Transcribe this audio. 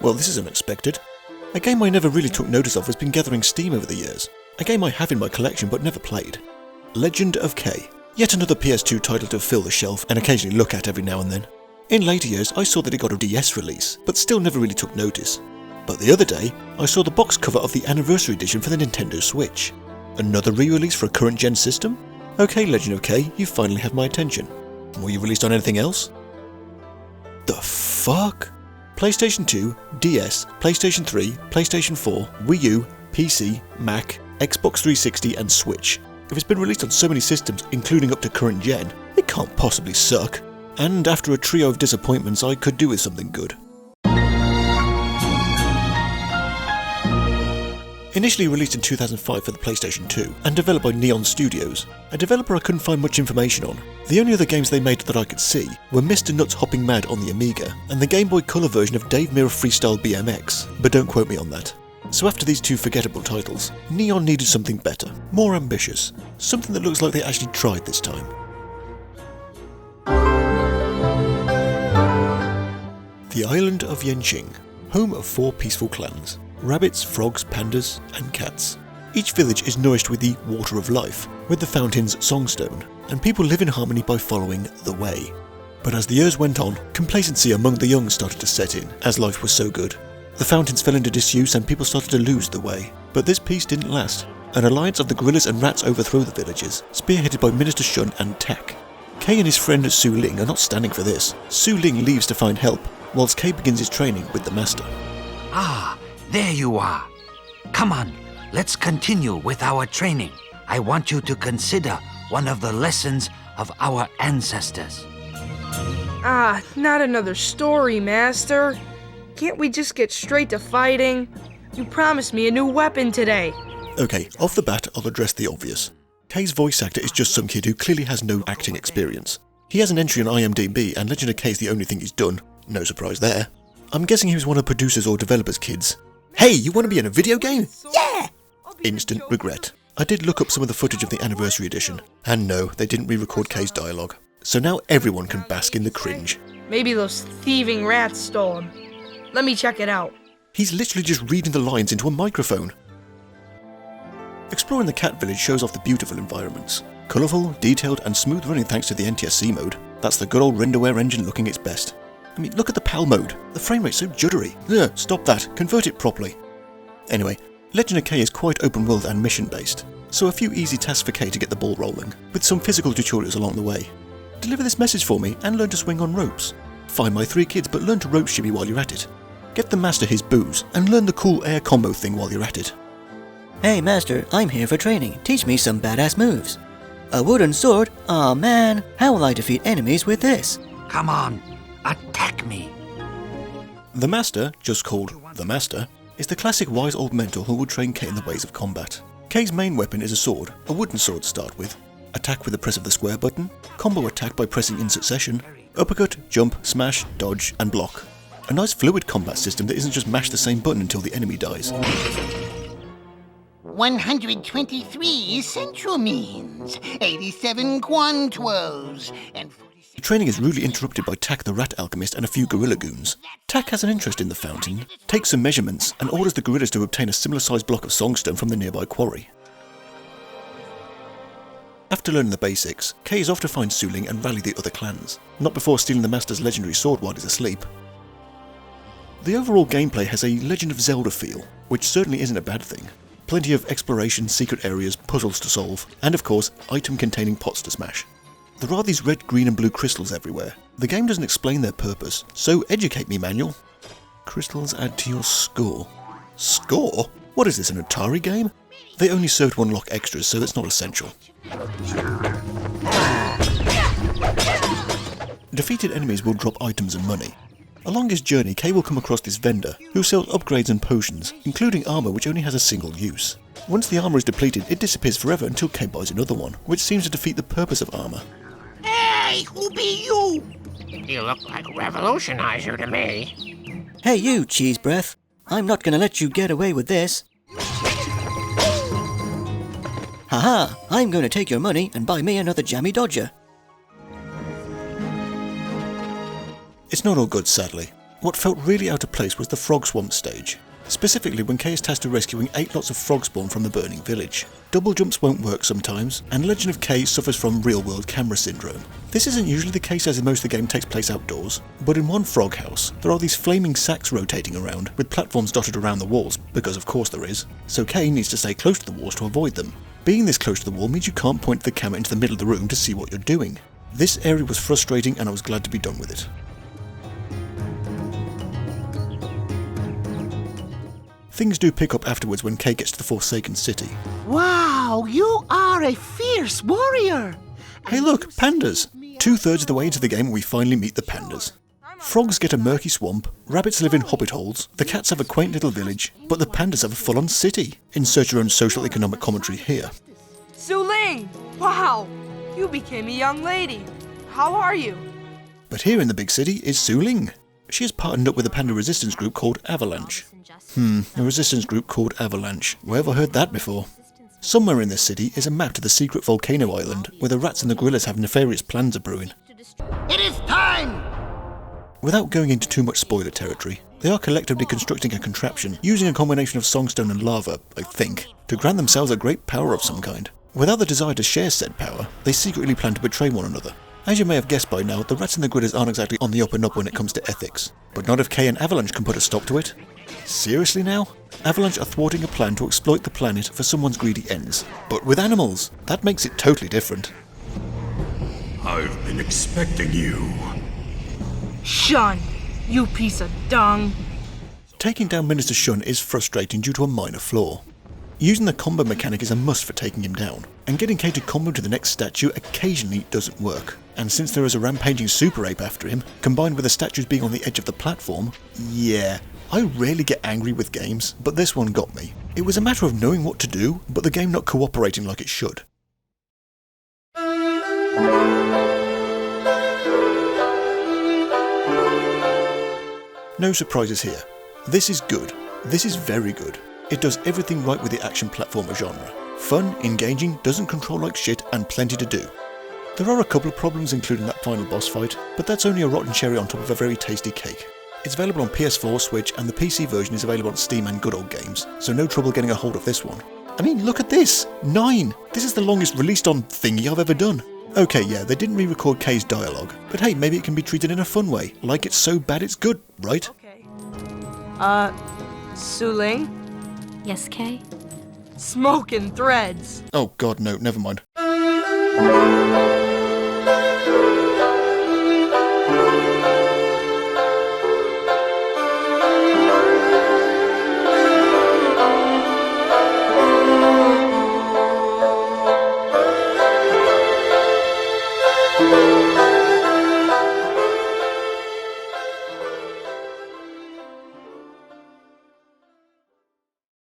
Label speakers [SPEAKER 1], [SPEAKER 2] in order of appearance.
[SPEAKER 1] Well, this is unexpected. A game I never really took notice of has been gathering steam over the years. A game I have in my collection but never played. Legend of K. Yet another PS2 title to fill the shelf and occasionally look at every now and then. In later years I saw that it got a DS release, but still never really took notice. But the other day, I saw the box cover of the anniversary edition for the Nintendo Switch. Another re-release for a current gen system? Okay, Legend of K, you finally have my attention. Were you released on anything else? The fuck? PlayStation 2, DS, PlayStation 3, PlayStation 4, Wii U, PC, Mac, Xbox 360 and Switch. If it's been released on so many systems, including up to current gen, it can't possibly suck. And after a trio of disappointments, I could do with something good. Initially released in 2005 for the PlayStation 2 and developed by Neon Studios, a developer I couldn't find much information on. The only other games they made that I could see were Mr. Nuts Hopping Mad on the Amiga and the Game Boy Color version of Dave Mirra Freestyle BMX, but don't quote me on that. So after these two forgettable titles, Neon needed something better, more ambitious, something that looks like they actually tried this time. The island of Yenqing, home of 4 peaceful clans. Rabbits, frogs, pandas and cats. Each village is nourished with the water of life, with the fountain's songstone, and people live in harmony by following the way. But as the years went on, complacency among the young started to set in, as life was so good. The fountains fell into disuse and people started to lose the way. But this peace didn't last. An alliance of the gorillas and rats overthrow the villages, spearheaded by Minister Shun and Tak. Kay and his friend Su Ling are not standing for this. Su Ling leaves to find help, whilst Kay begins his training with the master.
[SPEAKER 2] Ah, there you are. Come on, let's continue with our training. I want you to consider one of the lessons of our ancestors.
[SPEAKER 3] Ah, not another story, Master. Can't we just get straight to fighting? You promised me a new weapon today.
[SPEAKER 1] Okay, off the bat, I'll address the obvious. Kay's voice actor is just some kid who clearly has no acting experience. He has an entry on IMDb and Legend of K is the only thing he's done. No surprise there. I'm guessing he was one of the producers or developers' kids. Hey, you want to be in a video game? Yeah! Instant regret. I did look up some of the footage of the anniversary edition, and no, they didn't re-record Kay's dialogue. So now everyone can bask in the cringe.
[SPEAKER 3] Maybe those thieving rats stole him. Let me check it out.
[SPEAKER 1] He's literally just reading the lines into a microphone. Exploring the cat village shows off the beautiful environments. Colourful, detailed and smooth running thanks to the NTSC mode. That's the good old renderware engine looking its best. I mean, look at the PAL mode. The frame rate's so juddery. Ugh, stop that. Convert it properly. Anyway, Legend of K is quite open world and mission based, so a few easy tasks for K to get the ball rolling, with some physical tutorials along the way. Deliver this message for me and learn to swing on ropes. Find my 3 kids but learn to rope shimmy while you're at it. Get the master his booze and learn the cool air combo thing while you're at it.
[SPEAKER 4] Hey master, I'm here for training. Teach me some badass moves. A wooden sword? Aw man, how will I defeat enemies with this?
[SPEAKER 2] Come on, attack me.
[SPEAKER 1] The Master, just called The Master, is the classic wise old mentor who will train K in the ways of combat. K's main weapon is a sword, a wooden sword to start with. Attack with the press of the square button, combo attack by pressing in succession, uppercut, jump, smash, dodge and block. A nice fluid combat system that isn't just mash the same button until the enemy dies.
[SPEAKER 5] 123 central means, 87 quantros, and 46...
[SPEAKER 1] The training is rudely interrupted by Tak the Rat Alchemist and a few gorilla goons. Tak has an interest in the fountain, takes some measurements and orders the gorillas to obtain a similar sized block of songstone from the nearby quarry. After learning the basics, K is off to find Su Ling and rally the other clans, not before stealing the Master's legendary sword while he's asleep. The overall gameplay has a Legend of Zelda feel, which certainly isn't a bad thing. Plenty of exploration, secret areas, puzzles to solve, and of course, item-containing pots to smash. There are these red, green and blue crystals everywhere. The game doesn't explain their purpose, so educate me, manual. Crystals add to your score. Score? What is this, an Atari game? They only serve to unlock extras, so it's not essential. Defeated enemies will drop items and money. Along his journey, Kay will come across this vendor, who sells upgrades and potions, including armour which only has a single use. Once the armour is depleted, it disappears forever until Kay buys another one, which seems to defeat the purpose of armour.
[SPEAKER 5] Hey, who be you?
[SPEAKER 6] You look like a revolutionizer to me.
[SPEAKER 4] Hey you, cheese breath. I'm not gonna let you get away with this. Haha, I'm gonna take your money and buy me another jammy dodger.
[SPEAKER 1] It's not all good, sadly. What felt really out of place was the frog swamp stage. Specifically when Kay is tasked to rescuing 8 lots of frog spawn from the burning village. Double jumps won't work sometimes, and Legend of Kay suffers from real-world camera syndrome. This isn't usually the case as most of the game takes place outdoors, but in one frog house, there are these flaming sacks rotating around, with platforms dotted around the walls, because of course there is, so Kay needs to stay close to the walls to avoid them. Being this close to the wall means you can't point the camera into the middle of the room to see what you're doing. This area was frustrating and I was glad to be done with it. Things do pick up afterwards when Kay gets to the Forsaken City.
[SPEAKER 5] Wow, you are a fierce warrior!
[SPEAKER 1] Hey look, pandas! 2/3 of the way into the game we finally meet the pandas. Frogs get a murky swamp, rabbits live in hobbit holes, the cats have a quaint little village, but the pandas have a full-on city. Insert your own social economic commentary here.
[SPEAKER 3] Suling! Wow! You became a young lady. How are you?
[SPEAKER 1] But here in the big city is Suling. She has partnered up with a panda resistance group called Avalanche. A resistance group called Avalanche. Where have I heard that before? Somewhere in this city is a map to the secret volcano island, where the rats and the gorillas have nefarious plans of brewing.
[SPEAKER 5] It is time!
[SPEAKER 1] Without going into too much spoiler territory, they are collectively constructing a contraption, using a combination of songstone and lava, I think, to grant themselves a great power of some kind. Without the desire to share said power, they secretly plan to betray one another. As you may have guessed by now, the rats and the gorillas aren't exactly on the up and up when it comes to ethics. But not if Kay and Avalanche can put a stop to it. Seriously now? Avalanche are thwarting a plan to exploit the planet for someone's greedy ends. But with animals! That makes it totally different.
[SPEAKER 7] I've been expecting you.
[SPEAKER 3] Shun! You piece of dung!
[SPEAKER 1] Taking down Minister Shun is frustrating due to a minor flaw. Using the combo mechanic is a must for taking him down, and getting Kay to combo to the next statue occasionally doesn't work. And since there is a rampaging super ape after him, combined with the statues being on the edge of the platform, yeah, I rarely get angry with games, but this one got me. It was a matter of knowing what to do, but the game not cooperating like it should. No surprises here. This is good. This is very good. It does everything right with the action platformer genre. Fun, engaging, doesn't control like shit, and plenty to do. There are a couple of problems including that final boss fight, but that's only a rotten cherry on top of a very tasty cake. It's available on PS4, Switch, and the PC version is available on Steam and Good Old Games, so no trouble getting a hold of this one. I mean, look at this! 9! This is the longest released on thingy I've ever done. Okay, yeah, they didn't re-record Kay's dialogue, but hey, maybe it can be treated in a fun way, like it's so bad it's good, right?
[SPEAKER 3] Okay. Suling?
[SPEAKER 8] Yes, Kay?
[SPEAKER 3] Smoking threads.
[SPEAKER 1] Oh god, no, never mind.